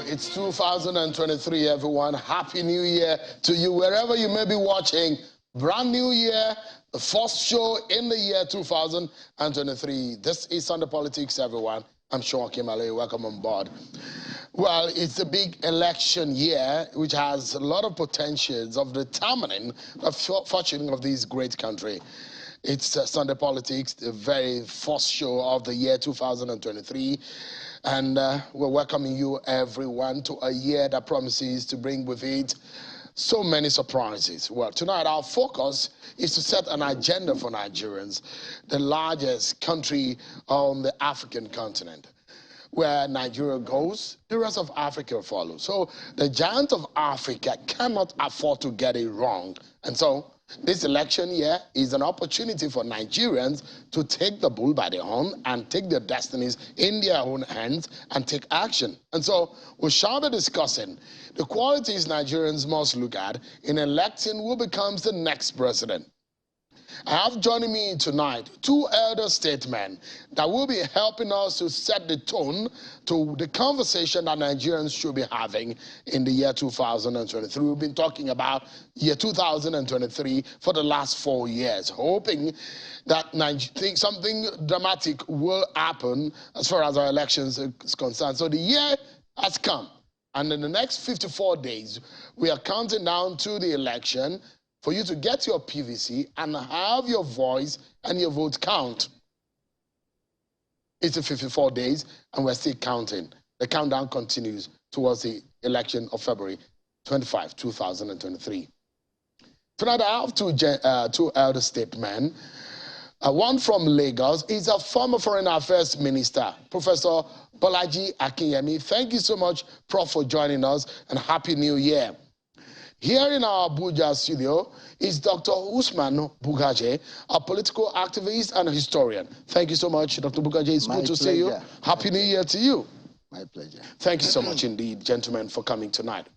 it's 2023, everyone. Happy New Year to you, wherever you may be watching. Brand new year, the first show in the year 2023. This is Sunday Politics, everyone. I'm Sean Kimale. Welcome on board. Well, it's a big election year, which has a lot of potentials of determining the fortune of this great country. It's Sunday Politics, the very first show of the year 2023. And we're welcoming you, everyone, to a year that promises to bring with it so many surprises. Well, tonight our focus is to set an agenda for Nigerians, the largest country on the African continent. Where Nigeria goes, the rest of Africa follows. So the giant of Africa cannot afford to get it wrong. And so this election year is an opportunity for Nigerians to take the bull by the horn and take their destinies in their own hands and take action. And so we shall be discussing the qualities Nigerians must look at in electing who becomes the next president. I have joining me tonight two elder statesmen that will be helping us to set the tone to the conversation that Nigerians should be having in the year 2023. We've been talking about year 2023 for the last 4 years, hoping that something dramatic will happen as far as our elections is concerned. So the year has come, and in the next 54 days, we are counting down to the election for you to get your PVC and have your voice and your vote count. It's 54 days, and we're still counting. The countdown continues towards the election of February 25, 2023. Tonight, I have two elder statesmen. One from Lagos is a former Foreign Affairs Minister, Professor Bolaji Akinyemi. Thank you so much, Prof, for joining us, and Happy New Year. Here in our Abuja studio is Dr. Usman Bugaje, a political activist and a historian. Thank you so much, Dr. Bugaje. It's good to see you. Happy New Year to you. My pleasure. Thank you so much indeed, gentlemen, for coming tonight.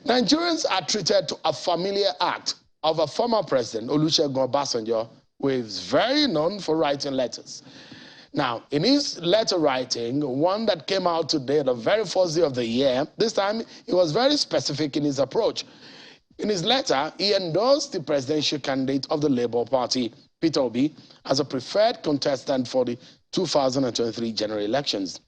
Nigerians are treated to a familiar act of a former president, Oluseguns, who is very known for writing letters. Now, in his letter writing, one that came out today, the very first day of the year, this time he was very specific in his approach. In his letter, he endorsed the presidential candidate of the Labour Party, Peter Obi, as a preferred contestant for the 2023 general elections.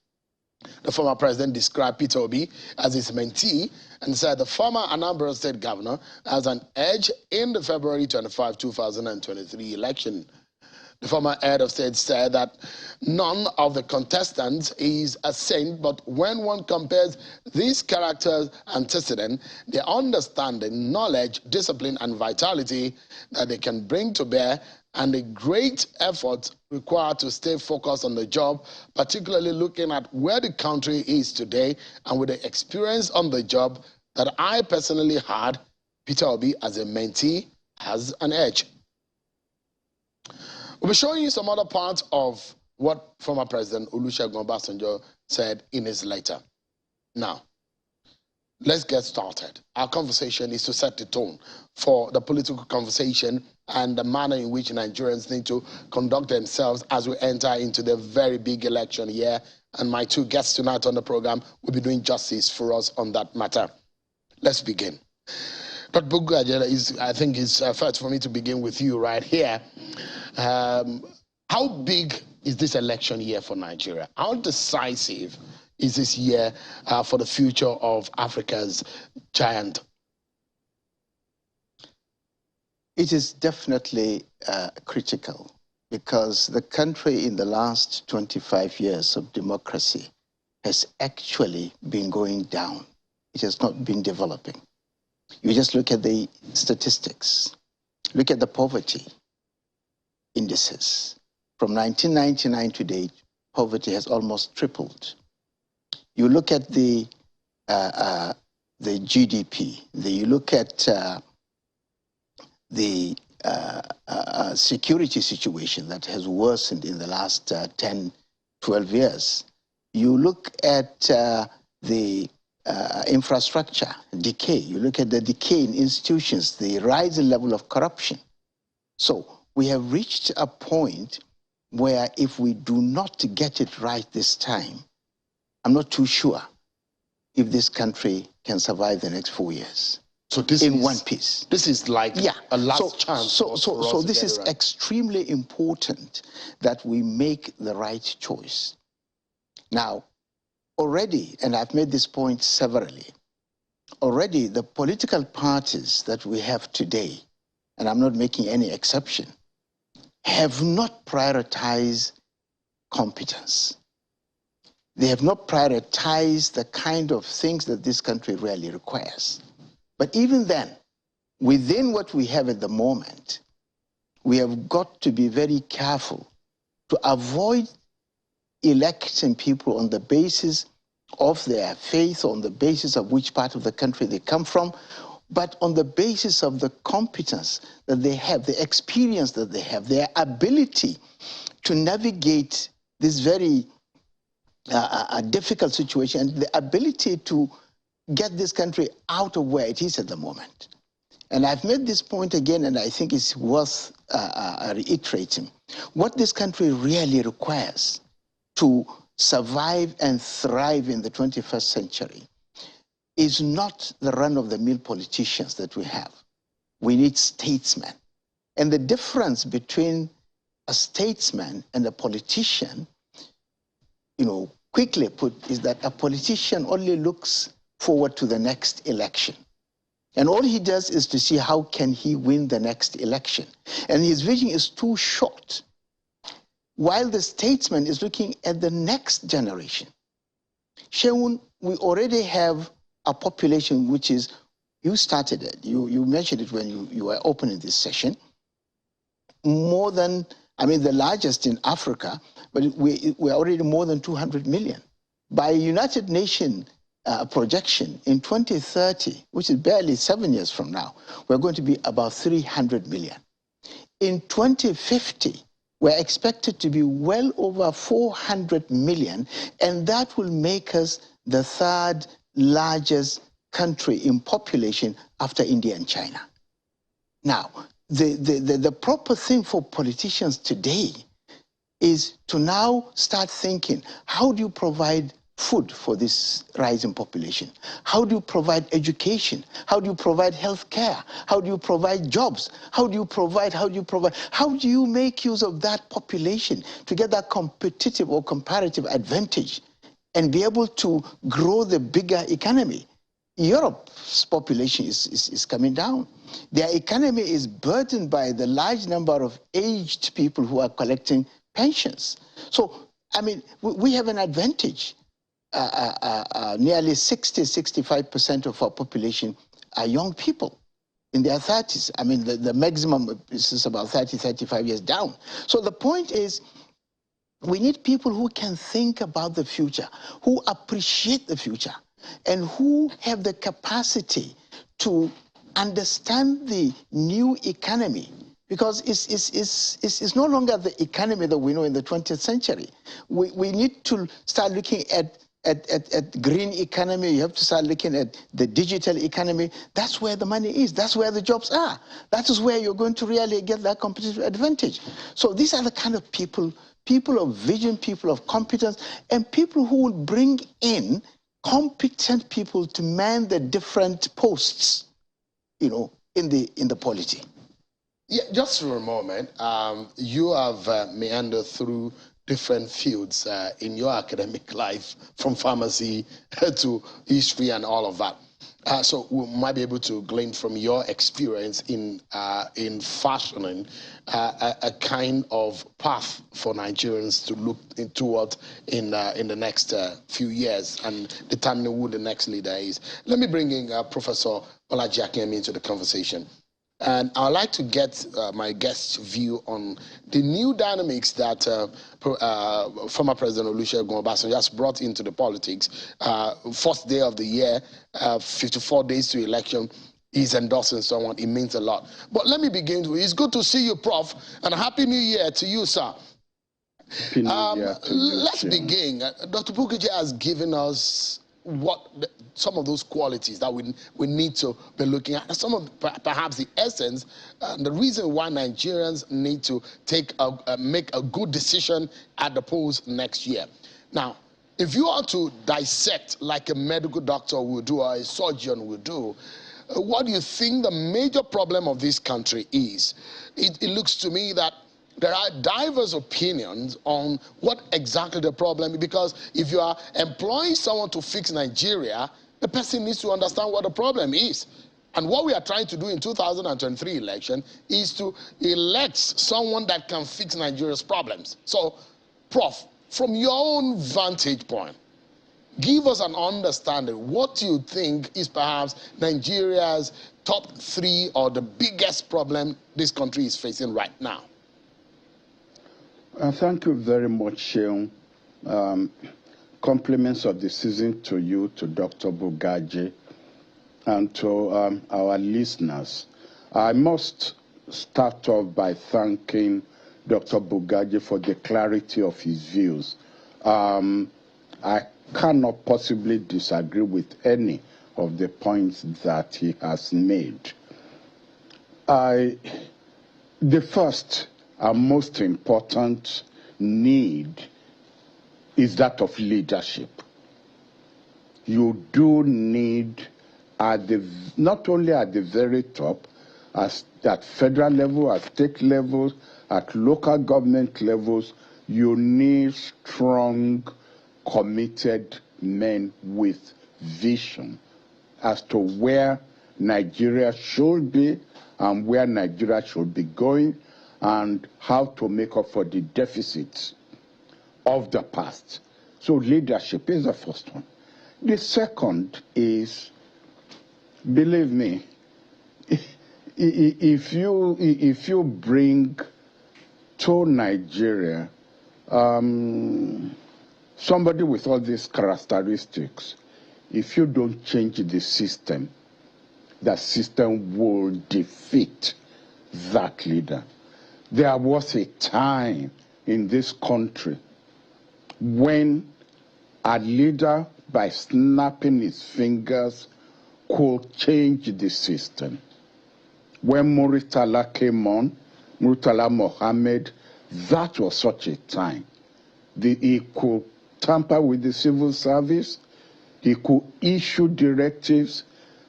The former president described Peter Obi as his mentee and said the former Anambra State governor has an edge in the February 25, 2023 election. The former head of state said that none of the contestants is a saint, but when one compares these characters' antecedents, the understanding, knowledge, discipline, and vitality that they can bring to bear, and the great effort required to stay focused on the job, particularly looking at where the country is today, and with the experience on the job that I personally had, Peter Obi as a mentee has an edge. We'll be showing you some other parts of what former President Oluseguns said in his letter. Now, let's get started. Our conversation is to set the tone for the political conversation and the manner in which Nigerians need to conduct themselves as we enter into the very big election year. And my two guests tonight on the program will be doing justice for us on that matter. Let's begin. Dr. Bugaje, I think it's first for me to begin with you right here. How big is this election year for Nigeria? How decisive is this year for the future of Africa's giant? It is definitely critical because the country in the last 25 years of democracy has actually been going down. It has not been developing. You just look at the statistics, look at the poverty indices. From 1999 to date, poverty has almost tripled. You look at the GDP, you look at the security situation that has worsened in the last 10, 12 years. You look at the infrastructure decay. You look at the decay in institutions, the rising level of corruption. So we have reached a point where if we do not get it right this time, I'm not too sure if this country can survive the next 4 years. So this in is one piece. This is like a last chance. So this is extremely important that we make the right choice. Now, already, and I've made this point severally, already the political parties that we have today, and I'm not making any exception, have not prioritized competence. They have not prioritized the kind of things that this country really requires. But even then, within what we have at the moment, we have got to be very careful to avoid electing people on the basis of their faith, on the basis of which part of the country they come from, but on the basis of the competence that they have, the experience that they have, their ability to navigate this very difficult situation, and the ability to get this country out of where it is at the moment. And I've made this point again, and I think it's worth reiterating. What this country really requires to survive and thrive in the 21st century is not the run-of-the-mill politicians that we have. We need statesmen. And the difference between a statesman and a politician, quickly put, is that a politician only looks forward to the next election. And all he does is to see how can he win the next election. And his vision is too short. While the statesman is looking at the next generation. Sheun, we already have a population which is, you started it, you mentioned it when you were opening this session, more than, the largest in Africa, but we're already more than 200 million. By United Nations projection, in 2030, which is barely 7 years from now, we're going to be about 300 million. In 2050, we're expected to be well over 400 million, and that will make us the third largest country in population after India and China. Now, the proper thing for politicians today is to now start thinking, how do you provide food for this rising population? How do you provide education? How do you provide health care? How do you provide jobs? How do you make use of that population to get that competitive or comparative advantage and be able to grow the bigger economy? Europe's population is coming down. Their economy is burdened by the large number of aged people who are collecting pensions. So, we have an advantage. Nearly 60–65% of our population are young people in their 30s. The maximum is about 30–35 years down. So the point is, we need people who can think about the future, who appreciate the future, and who have the capacity to understand the new economy. Because it's no longer the economy that we know in the 20th century. We need to start looking at green economy. You have to start looking at the digital economy. That's where the money is. That's where the jobs are. That is where you're going to really get that competitive advantage. So these are the kind of people of vision, people of competence, and people who will bring in competent people to man the different posts, in the polity. Yeah, just for a moment, you have meandered through different fields in your academic life, from pharmacy to history and all of that. So we might be able to glean from your experience in fashioning a kind of path for Nigerians to look toward in the next few years and determining who the next leader is. Let me bring in Professor Olaji Akinyemi into the conversation. And I'd like to get my guest's view on the new dynamics that former President Olusegun Obasanjo has brought into the politics. First day of the year, 54 days to election, he's endorsing someone. It means a lot. But let me begin. It's good to see you, Prof. And Happy New Year to you, sir. Happy New Year to you, let's begin. Dr. Bukuje has given us some of those qualities that we need to be looking at. Some of perhaps the essence, the reason why Nigerians need to make a good decision at the polls next year. Now, if you are to dissect like a medical doctor would do or a surgeon would do, what do you think the major problem of this country is? It looks to me that there are diverse opinions on what exactly the problem is, because if you are employing someone to fix Nigeria, the person needs to understand what the problem is. And what we are trying to do in 2023 election is to elect someone that can fix Nigeria's problems. So, Prof, from your own vantage point, give us an understanding. What do you think is perhaps Nigeria's top 3 or the biggest problem this country is facing right now? Thank you very much, Sheung. Compliments of the season to you, to Dr. Bugaji, and to our listeners. I must start off by thanking Dr. Bugaji for the clarity of his views. I cannot possibly disagree with any of the points that he has made. The first and most important need is that of leadership. You do need, not only at the very top, at federal level, at state levels, at local government levels, you need strong, committed men with vision as to where Nigeria should be and where Nigeria should be going, and how to make up for the deficits of the past. So leadership is the first one. The second is, believe me, if you bring to Nigeria somebody with all these characteristics, if you don't change the system will defeat that leader. There was a time in this country when a leader, by snapping his fingers, could change the system. When Murtala came on, Murtala Mohammed, that was such a time. He could tamper with the civil service, he could issue directives,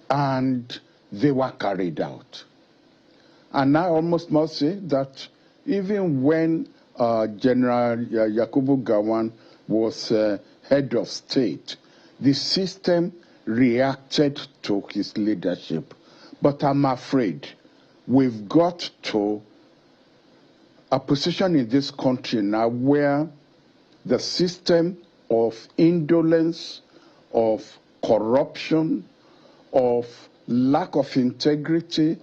and they were carried out. And I almost must say that even when General Yakubu Gowon was head of state, the system reacted to his leadership. But I'm afraid we've got to a position in this country now where the system of indolence, of corruption, of lack of integrity,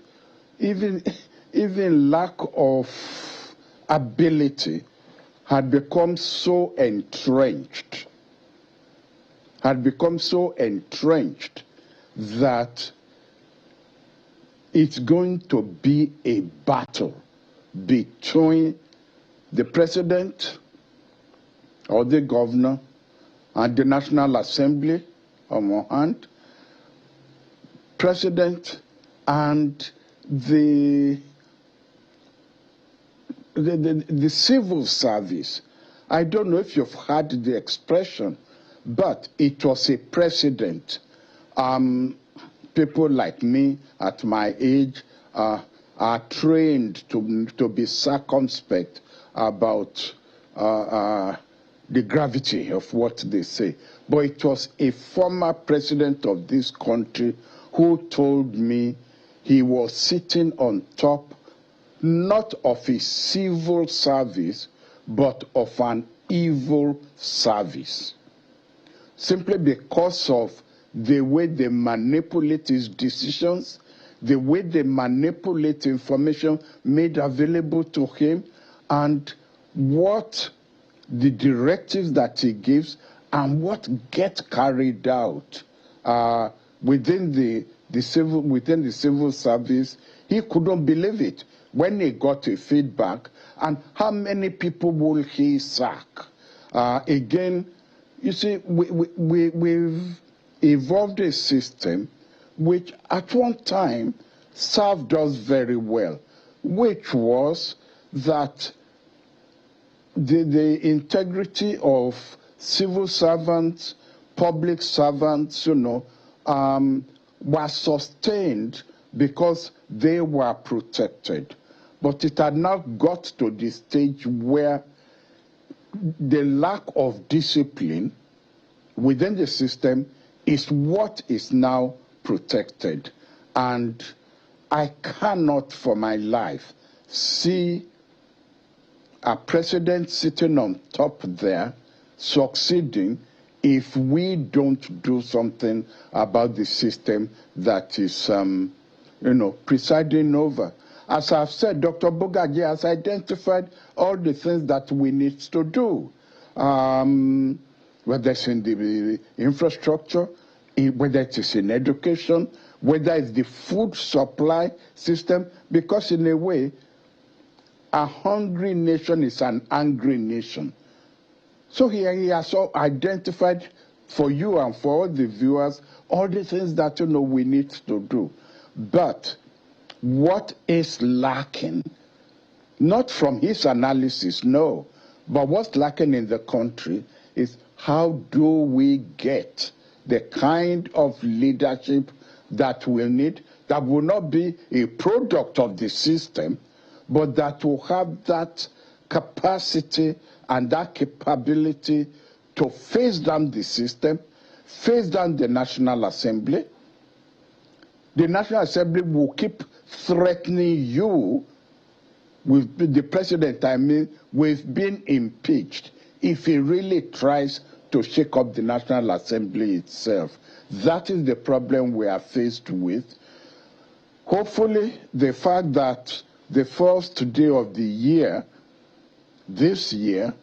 even lack of ability had become so entrenched, that it's going to be a battle between the president or the governor and the National Assembly on one hand, president and the civil service. I don't know if you've heard the expression, but it was a precedent. People like me at my age are trained to be circumspect about the gravity of what they say. But it was a former president of this country who told me he was sitting on top not of a civil service, but of an evil service. Simply because of the way they manipulate his decisions, the way they manipulate information made available to him, and what the directives that he gives and what gets carried out within the civil service. He couldn't believe it when he got a feedback. And how many people will he sack? Again, you see, we've evolved a system which at one time served us very well, which was that the integrity of civil servants, public servants, were sustained because they were protected. But it had not got to the stage where the lack of discipline within the system is what is now protected. And I cannot for my life see a president sitting on top there succeeding if we don't do something about the system that is, presiding over. As I've said, Dr. Bugaji has identified all the things that we need to do, whether it's in the infrastructure, whether it is in education, whether it's the food supply system, because in a way, a hungry nation is an angry nation. So he has identified for you and for all the viewers all the things that we need to do. But what is lacking, not from his analysis, no, but what's lacking in the country is how do we get the kind of leadership that we need, that will not be a product of the system, but that will have that capacity and that capability to face down the system, face down the National Assembly. The National Assembly will keep threatening you with the president, with being impeached if he really tries to shake up the National Assembly itself. That is the problem we are faced with. Hopefully, the fact that the first day of the year, this year,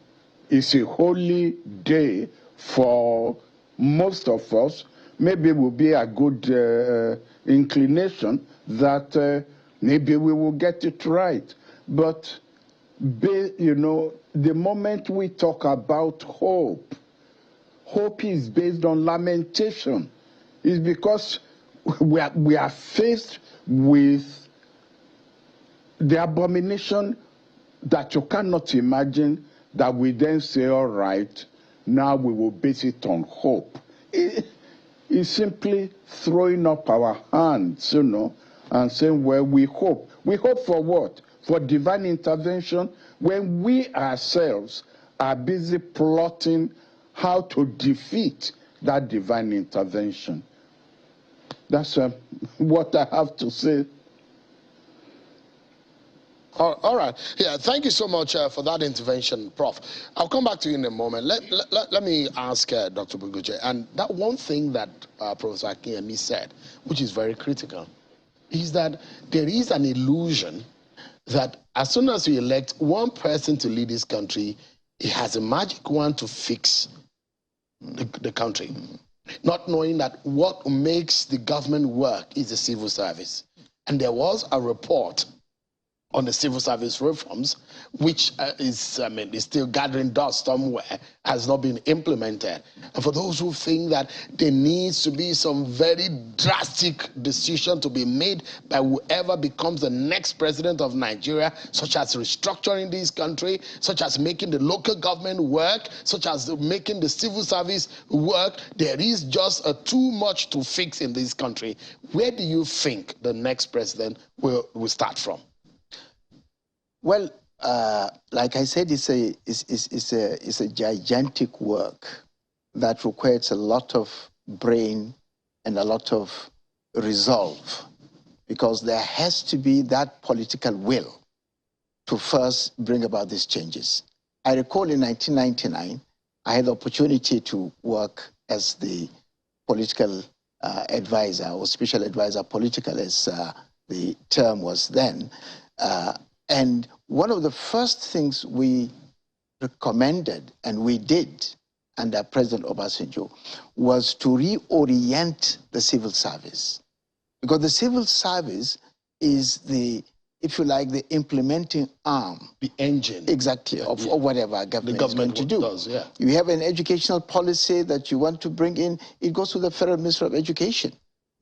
is a holy day for most of us, maybe will be a good inclination that maybe we will get it right. But, the moment we talk about hope, hope is based on lamentation. It's because we are faced with the abomination that you cannot imagine, that we then say, all right, now we will base it on hope. It's simply throwing up our hands, and saying, well, we hope. We hope for what? For divine intervention, when we ourselves are busy plotting how to defeat that divine intervention. That's what I have to say. All right. Yeah, thank you so much for that intervention, Prof. I'll come back to you in a moment. Let me ask Dr. Bugaji. And that one thing that Professor Akinyemi said, which is very critical, is that there is an illusion that as soon as we elect one person to lead this country, he has a magic wand to fix the country, not knowing that what makes the government work is the civil service. And there was a report on the civil service reforms, which is still gathering dust somewhere, has not been implemented. And for those who think that there needs to be some very drastic decision to be made by whoever becomes the next president of Nigeria, such as restructuring this country, such as making the local government work, such as making the civil service work, there is just too much to fix in this country. Where do you think the next president will start from? Well, like I said, it's a gigantic work that requires a lot of brain and a lot of resolve, because there has to be that political will to first bring about these changes. I recall in 1999, I had the opportunity to work as the political advisor, or special advisor political, as the term was then. And one of the first things we recommended, and we did under President Obasanjo, was to reorient the civil service. Because the civil service is the, if you like, the implementing arm. The engine. Exactly, of whatever government is going to do. Does, yeah. You have an educational policy that you want to bring in, it goes to the Federal Ministry of Education.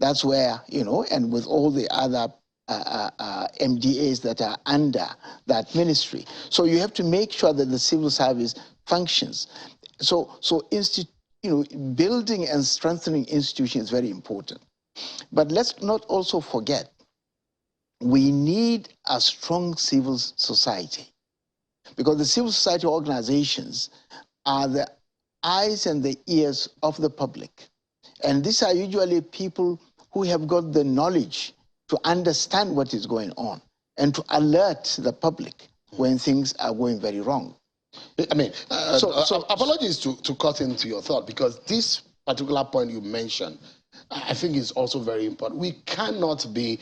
That's where, and with all the other MDAs that are under that ministry. So you have to make sure that the civil service functions. building and strengthening institutions is very important. But let's not also forget, we need a strong civil society, because the civil society organizations are the eyes and the ears of the public. And these are usually people who have got the knowledge to understand what is going on and to alert the public when things are going very wrong. I mean, apologies to cut into your thought, because this particular point you mentioned, I think is also very important. We cannot be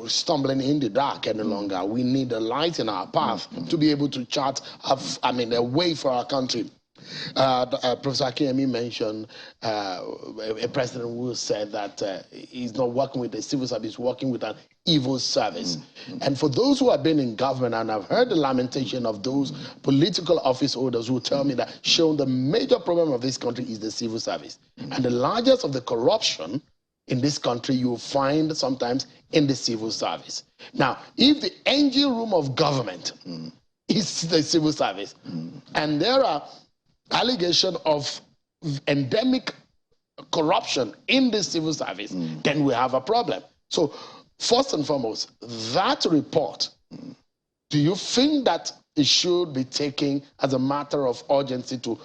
stumbling in the dark any longer. We need a light in our path to be able to chart a way for our country. Professor Akemi mentioned a president who said that he's not working with the civil service, working with an evil service. And for those who have been in government, and I've heard the lamentation of those political office holders who tell me that the major problem of this country is the civil service. And the largest of the corruption in this country you will find sometimes in the civil service. Now, if the engine room of government is the civil service, and there are allegations of endemic corruption in the civil service, then we have a problem. So, first and foremost, that report, do you think that it should be taken as a matter of urgency to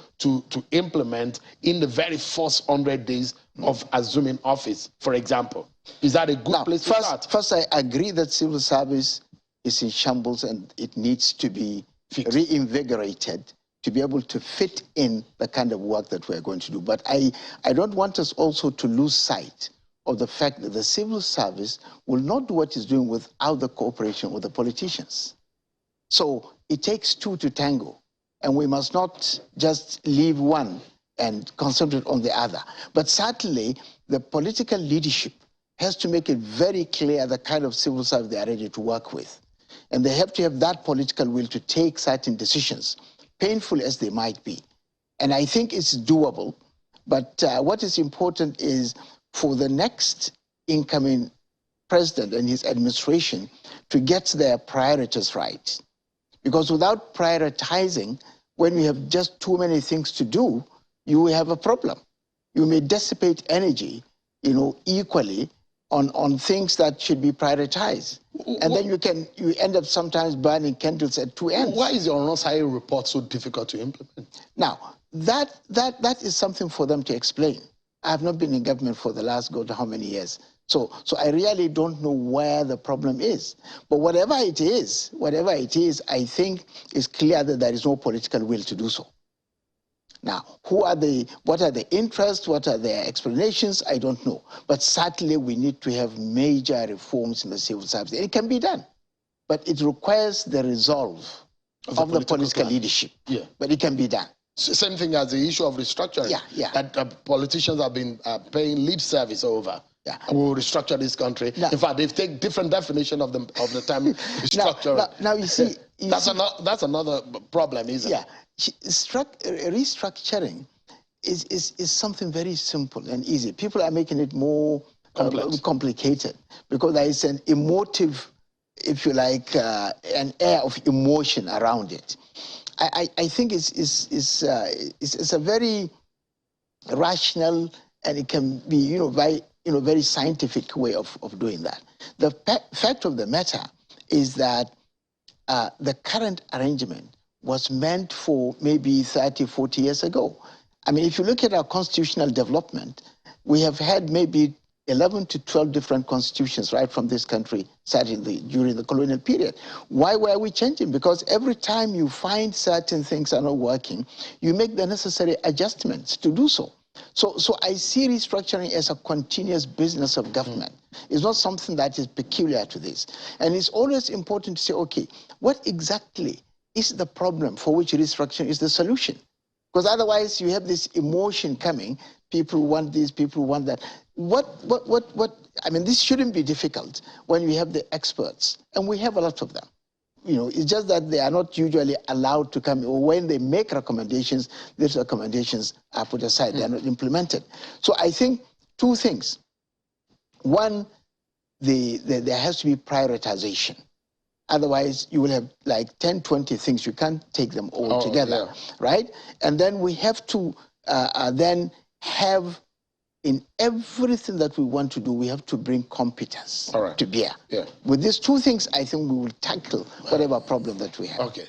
implement in the very first 100 days of assuming office, for example? Is that a good place to start? First, I agree that civil service is in shambles and it needs to be reinvigorated to be able to fit in the kind of work that we're going to do. But I don't want us also to lose sight of the fact that the civil service will not do what it's doing without the cooperation with the politicians. So it takes two to tango, and we must not just leave one and concentrate on the other. But certainly, the political leadership has to make it very clear the kind of civil service they are ready to work with. And they have to have that political will to take certain decisions, painful as they might be. And I think it's doable. But what is important is for the next incoming president and his administration to get their priorities right. Because without prioritizing, when we have just too many things to do, you will have a problem. You may dissipate energy, equally on things that should be prioritized. And then you end up sometimes burning candles at two ends. Why is the Onosai report so difficult to implement? Now, that is something for them to explain. I have not been in government for the last God how many years. So I really don't know where the problem is. But whatever it is, I think it's clear that there is no political will to do so. Now, what are the interests, what are their explanations, I don't know. But certainly we need to have major reforms in the civil service. It can be done, but it requires the resolve of the political leadership. Yeah. But it can be done. Same thing as the issue of restructuring that politicians have been paying lip service over. Yeah. And we'll restructure this country. Now, in fact, they've taken different definition of the term restructuring. Now you see, that's another problem, isn't it? Restructuring is something very simple and easy. People are making it more complicated because there is an emotive, if you like, an air of emotion around it. I think it's a very rational, and it can be very scientific way of doing that. The fact of the matter is that the current arrangement was meant for maybe 30, 40 years ago. I mean, if you look at our constitutional development, we have had maybe 11 to 12 different constitutions right from this country starting during the colonial period. Why were we changing? Because every time you find certain things are not working, you make the necessary adjustments to do so. So I see restructuring as a continuous business of government. It's not something that is peculiar to this. And it's always important to say, okay, what exactly is the problem for which restructuring is the solution? Because otherwise you have this emotion coming, people want this, people want that. I mean, this shouldn't be difficult when we have the experts, and we have a lot of them. It's just that they are not usually allowed to come, or when they make recommendations, these recommendations are put aside, they are not implemented. So I think two things. One, there has to be prioritization. Otherwise, you will have like 10, 20 things. You can't take them all together, right? And then we have to then have, in everything that we want to do, we have to bring competence to bear. With these two things, I think we will tackle whatever problem that we have. Okay.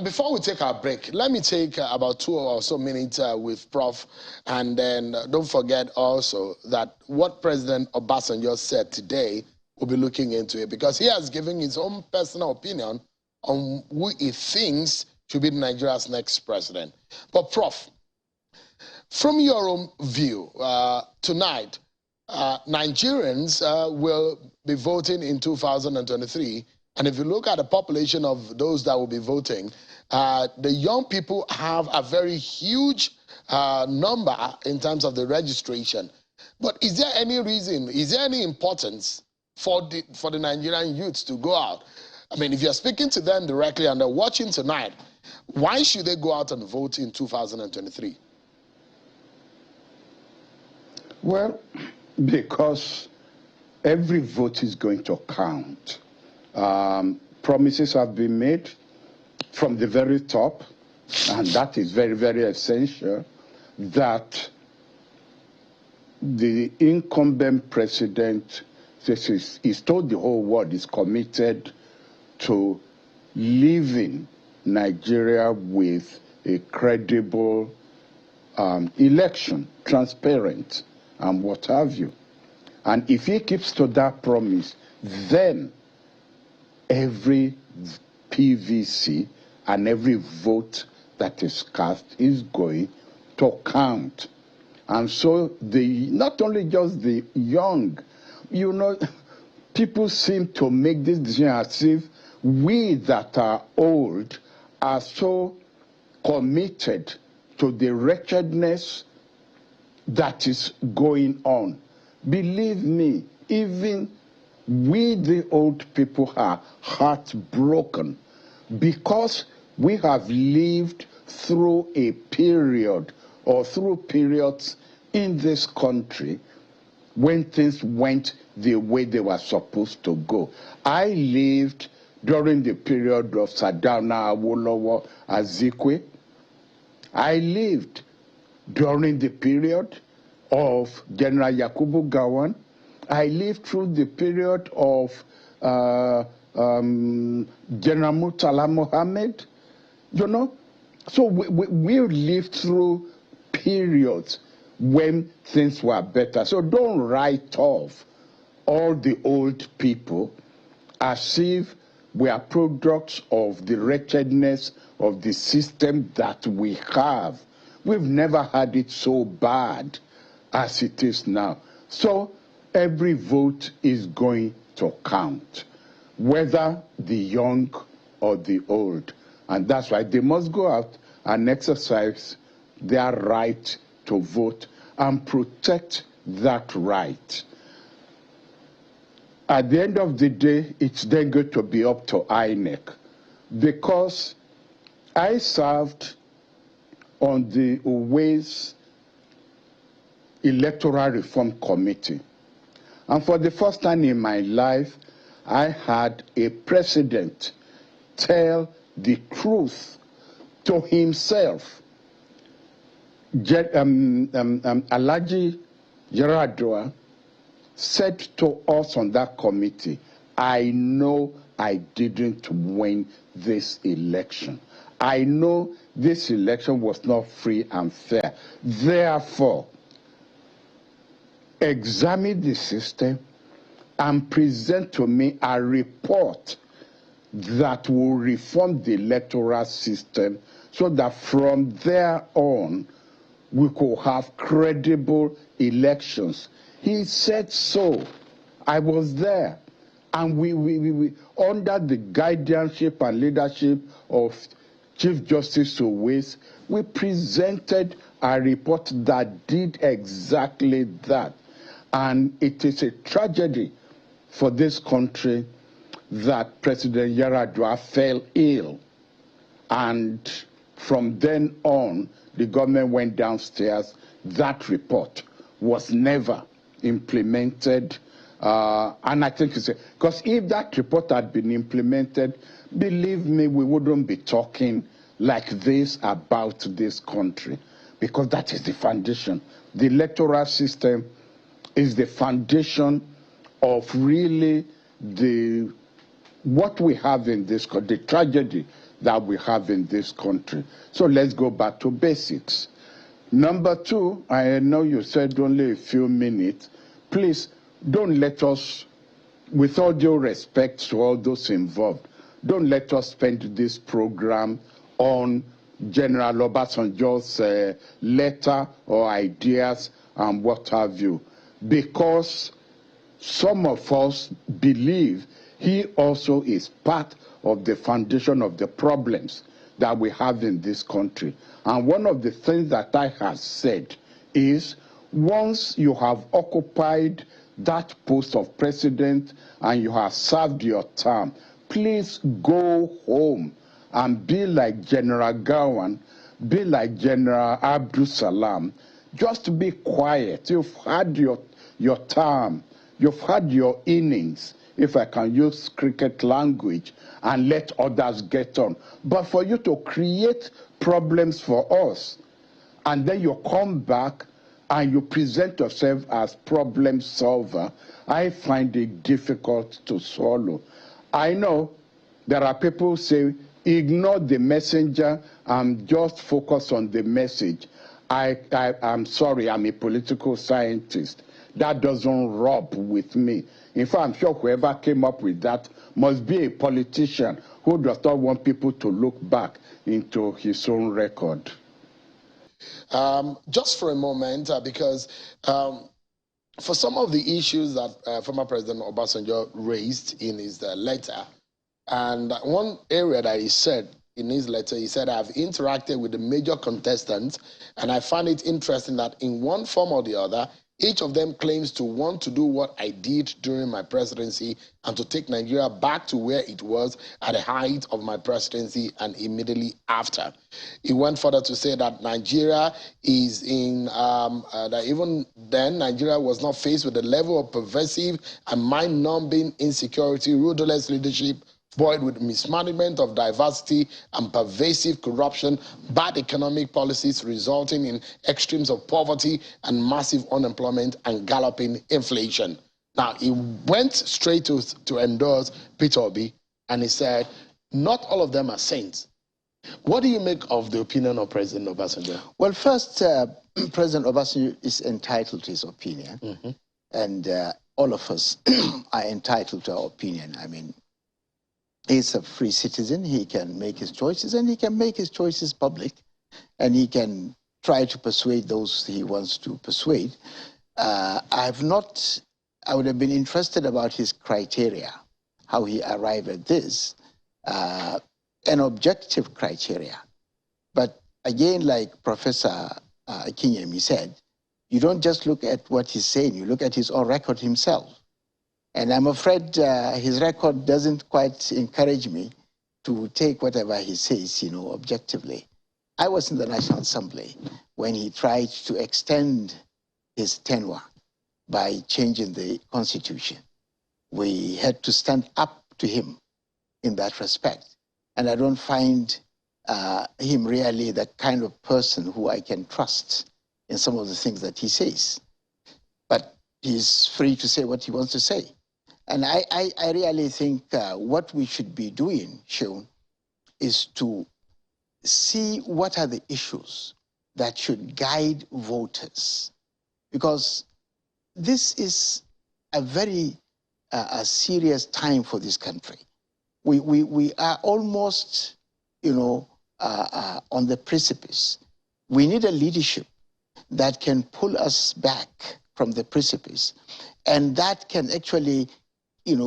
Before we take our break, let me take about 2 or so minutes with Prof. And then don't forget also that what President Obasanjo said today, we'll be looking into it, because he has given his own personal opinion on who he thinks should be Nigeria's next president. But Prof, from your own view, tonight, Nigerians will be voting in 2023. And if you look at the population of those that will be voting, the young people have a very huge number in terms of the registration. But is there any reason, is there any importance for the Nigerian youths to go out? I mean, if you're speaking to them directly and they're watching tonight, why should they go out and vote in 2023? Well, because every vote is going to count. Promises have been made from the very top, and that is very, very essential, that the incumbent president is told the whole world is committed to leaving Nigeria with a credible election, transparent, and what have you. And if he keeps to that promise, then every PVC and every vote that is cast is going to count. And so not only just the young, you know, people seem to make this decision as if we that are old are so committed to the wretchedness that is going on. Believe me, even we, the old people, are heartbroken because we have lived through a period or through periods in this country when things went the way they were supposed to go. I lived during the period of Sardauna, Awolowo, Azikwe. I lived during the period of General Yakubu Gowon. I lived through the period of General Murtala Mohammed, you know. So we lived through periods when things were better. So don't write off all the old people as if we are products of the wretchedness of the system that we have. We've never had it so bad as it is now. So every vote is going to count, whether the young or the old. And that's why they must go out and exercise their right to vote and protect that right. At the end of the day, it's then going to be up to INEC, because I served on the Uwais Electoral Reform Committee. And for the first time in my life, I had a president tell the truth to himself. Alhaji Yaradua said to us on that committee, I know I didn't win this election. I know this election was not free and fair. Therefore, examine the system and present to me a report that will reform the electoral system so that from there on we could have credible elections. He said so. I was there. And we under the guardianship and leadership of Chief Justice Uwais, we presented a report that did exactly that. And it is a tragedy for this country that President Yaradua fell ill. And from then on, the government went downstairs. That report was never implemented, And I think it's because if that report had been implemented, believe me, we wouldn't be talking like this about this country, because that is the foundation. The electoral system is the foundation of really what we have in this country, the tragedy that we have in this country. So let's go back to basics. Number two, I know you said only a few minutes. Please don't let us, with all due respect to all those involved, don't let us spend this program on General Obasanjo's letter or ideas and what have you, because some of us believe he also is part of the foundation of the problems that we have in this country. And one of the things that I have said is, once you have occupied that post of president and you have served your term, please go home and be like General Gawan, be like General Abdul Salam. Just be quiet. You've had your term, you've had your innings, if I can use cricket language, and let others get on. But for you to create problems for us, and then you come back and you present yourself as problem solver, I find it difficult to swallow. I know there are people who say, ignore the messenger and just focus on the message. I'm sorry, I'm a political scientist. That doesn't rub with me. In fact, I'm sure whoever came up with that must be a politician who does not want people to look back into his own record. Just for a moment, because for some of the issues that former President Obasanjo raised in his letter, and one area that he said in his letter, he said, I've interacted with the major contestants, and I find it interesting that in one form or the other, each of them claims to want to do what I did during my presidency and to take Nigeria back to where it was at the height of my presidency and immediately after. He went further to say that Nigeria is in, that even then Nigeria was not faced with the level of pervasive and mind-numbing insecurity, rudderless leadership, buoyed with mismanagement of diversity and pervasive corruption, bad economic policies resulting in extremes of poverty and massive unemployment and galloping inflation. Now, he went straight to endorse Peter Obi, and he said, not all of them are saints. What do you make of the opinion of President Obasanjo? Well, first, President Obasanjo is entitled to his opinion, and all of us are entitled to our opinion. I mean, he's a free citizen. He can make his choices, and he can make his choices public, and he can try to persuade those he wants to persuade. I would have been interested about his criteria, how he arrived at this, an objective criteria. But again, like Professor Kinyemi said, you don't just look at what he's saying, you look at his own record himself. And I'm afraid his record doesn't quite encourage me to take whatever he says, objectively. I was in the National Assembly when he tried to extend his tenure by changing the Constitution. We had to stand up to him in that respect. And I don't find him really the kind of person who I can trust in some of the things that he says. But he's free to say what he wants to say. And I really think what we should be doing, Sean, is to see what are the issues that should guide voters. Because this is a very serious time for this country. We are almost, on the precipice. We need a leadership that can pull us back from the precipice, and that can actually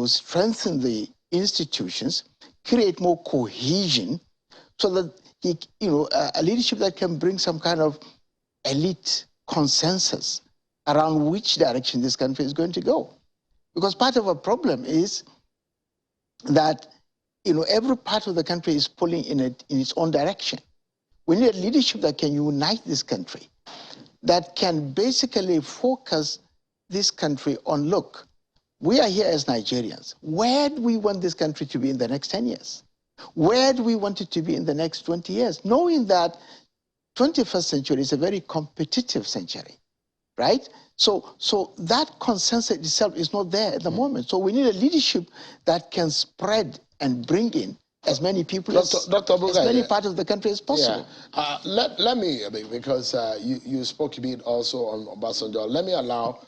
strengthen the institutions, create more cohesion, so that a leadership that can bring some kind of elite consensus around which direction this country is going to go. Because part of our problem is that every part of the country is pulling in its own direction. We need a leadership that can unite this country, that can basically focus this country on, look, we are here as Nigerians. Where do we want this country to be in the next 10 years? Where do we want it to be in the next 20 years? Knowing that 21st century is a very competitive century, right? So that consensus itself is not there at the moment. So we need a leadership that can spread and bring in as many people as many parts of the country as possible. Yeah. Let me, because you spoke a bit also on Obasanjo, let me allow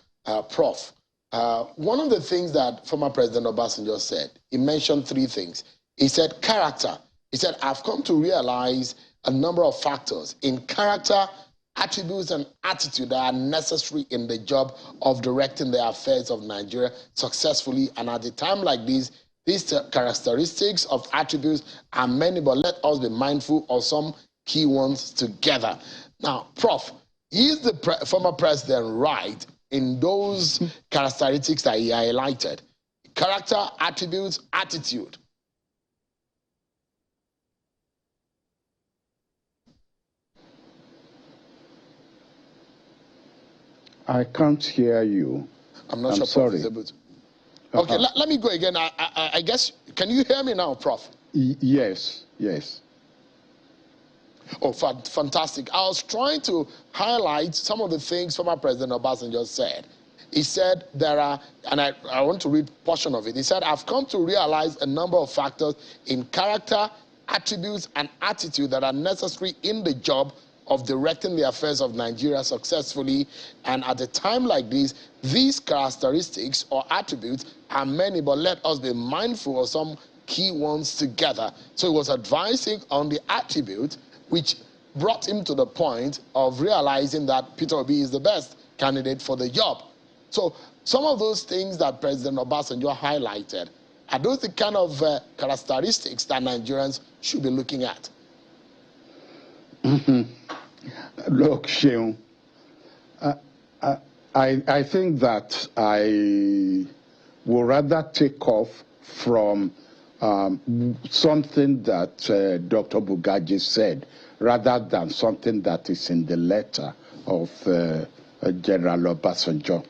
Prof. One of the things that former President Obasanjo said, he mentioned three things. He said character. He said, I've come to realize a number of factors in character, attributes, and attitude that are necessary in the job of directing the affairs of Nigeria successfully. And at a time like this, these characteristics of attributes are many, but let us be mindful of some key ones together. Now, Prof, is the former president right in those characteristics that he highlighted? Character, attributes, attitude. I can't hear you. I'm not sure, sorry. Prof is able to. Okay, let me go again. I guess, can you hear me now, Prof? Yes, yes. Oh, fantastic. I was trying to highlight some of the things former President Obasanjo said. He said there are, and I want to read a portion of it. He said, I've come to realize a number of factors in character, attributes, and attitude that are necessary in the job of directing the affairs of Nigeria successfully. And at a time like this, these characteristics or attributes are many, but let us be mindful of some key ones together. So he was advising on the attribute, which brought him to the point of realizing that Peter Obi is the best candidate for the job. So some of those things that President Obasanjo highlighted, are those the kind of characteristics that Nigerians should be looking at? Look, Sheung, I think that I would rather take off from something that Dr. Bugaji said, rather than something that is in the letter of General Obasanjo.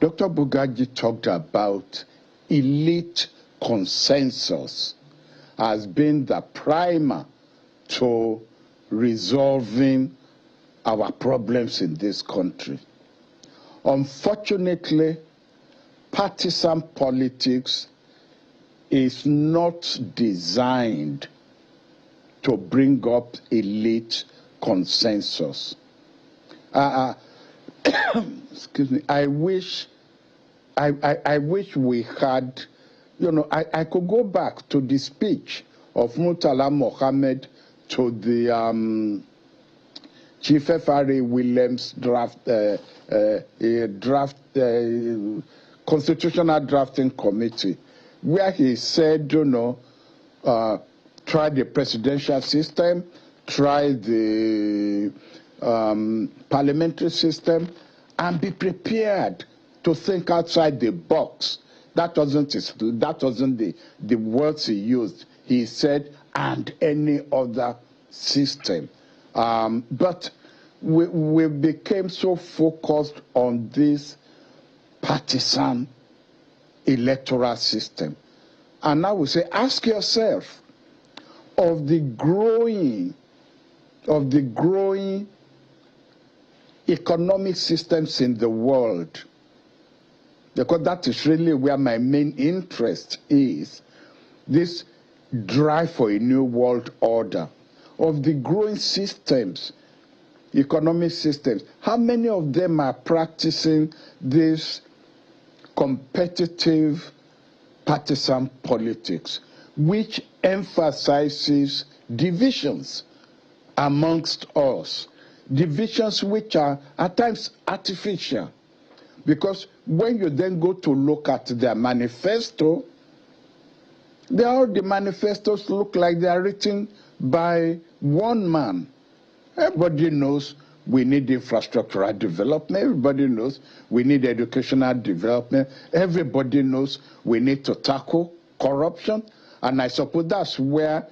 Dr. Bugaji talked about elite consensus as being the primer to resolving our problems in this country. Unfortunately, partisan politics is not designed to bring up elite consensus. Excuse me. I wish we had, I could go back to the speech of Murtala Mohammed to the Chief F.R.A. Williams Constitutional Drafting Committee, where he said, try the presidential system, try the parliamentary system, and be prepared to think outside the box. That wasn't the words he used. He said, and any other system. But we became so focused on this partisan electoral system. And now we say, ask yourself, of the growing economic systems in the world, because that is really where my main interest is, this drive for a new world order. Of the growing systems, economic systems, how many of them are practicing this competitive partisan politics, which emphasizes divisions amongst us, divisions which are at times artificial? Because when you then go to look at their manifesto, all the manifestos look like they are written by one man. Everybody knows we need infrastructural development. Everybody knows we need educational development. Everybody knows we need to tackle corruption. And I suppose that's where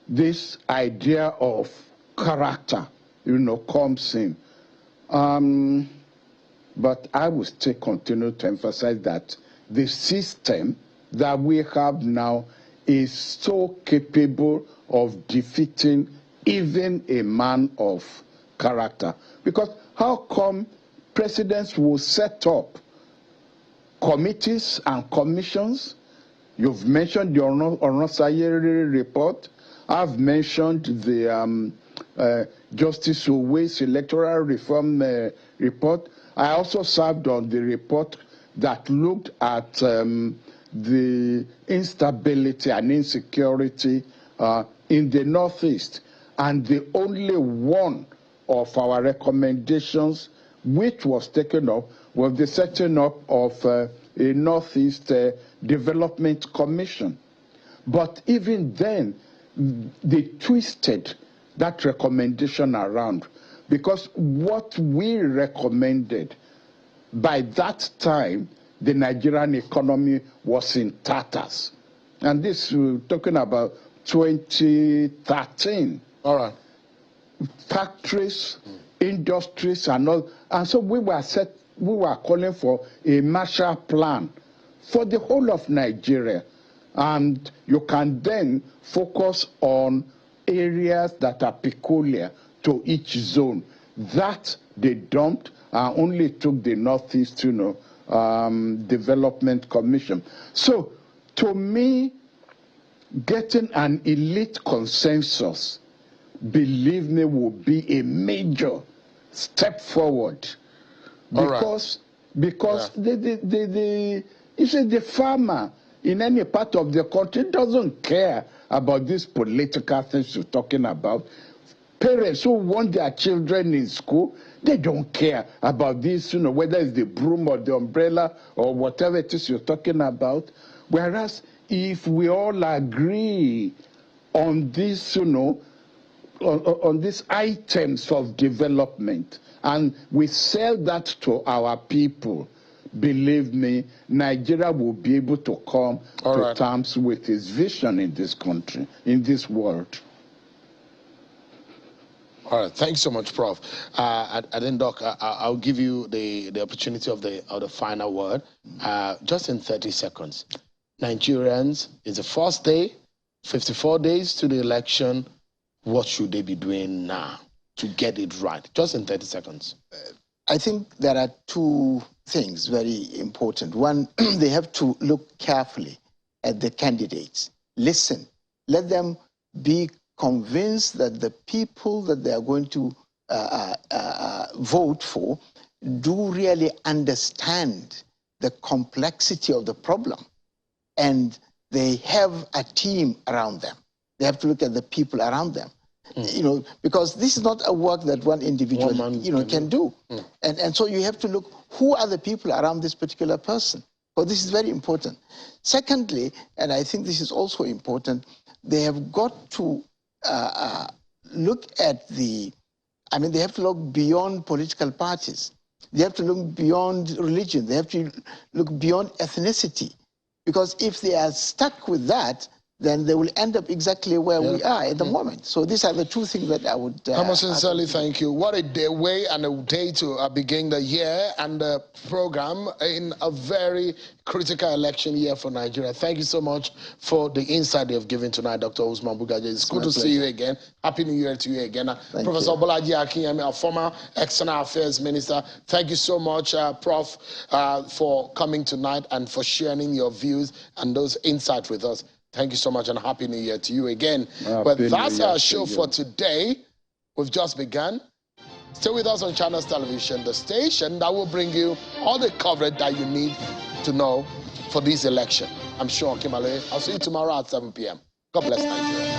this idea of character, comes in. But I will still continue to emphasize that the system that we have now is so capable of defeating even a man of character. Because how come presidents will set up committees and commissions? You've mentioned the Oluseguns report. I've mentioned the Justice Owe's electoral reform report. I also served on the report that looked at the instability and insecurity in the Northeast. And the only one of our recommendations which was taken up was the setting up of a Northeast Development Commission. But even then, they twisted that recommendation around, because what we recommended, by that time, the Nigerian economy was in tatters. And this, we're talking about 2013. All right. Factories, industries, and all. And so we were calling for a Marshall Plan for the whole of Nigeria. And you can then focus on areas that are peculiar to each zone. That they dumped and only took the Northeast, Development Commission. So, to me, getting an elite consensus, believe me, will be a major step forward. Because the farmer in any part of the country doesn't care about these political things you're talking about. Parents who want their children in school, they don't care about this, whether it's the broom or the umbrella or whatever it is you're talking about. Whereas if we all agree on this, on these items of development, and we sell that to our people, believe me, Nigeria will be able to come to terms with its vision in this country, in this world. All right, thanks so much, Prof. Then, Doc, I'll give you the opportunity of the final word, just in 30 seconds. Nigerians, it's the first day, 54 days to the election. What should they be doing now to get it right? Just in 30 seconds. I think there are two things very important. One, they have to look carefully at the candidates. Listen, let them be convinced that the people that they are going to vote for do really understand the complexity of the problem, and they have a team around them. They have to look at the people around them. Because this is not a work that one individual can do. And so you have to look, who are the people around this particular person? So this is very important. Secondly, and I think this is also important, they have got to look at they have to look beyond political parties. They have to look beyond religion. They have to look beyond ethnicity. Because if they are stuck with that, then they will end up exactly where we are at the moment. So these are the two things that I would... I must sincerely thank you. What a way and a day to begin the year and the program in a very critical election year for Nigeria. Thank you so much for the insight you've given tonight, Dr. Usman Bugaje. It's good to see you again. Happy New Year to you again. Professor Bolaji Akinyemi, our former External Affairs Minister, thank you so much, Prof, for coming tonight and for sharing your views and those insights with us. Thank you so much, and Happy New Year to you again. But that's our show for today. We've just begun. Stay with us on Channels Television, the station that will bring you all the coverage that you need to know for this election. I'm sure, Kimale. I'll see you tomorrow at 7 p.m. God bless Nigeria.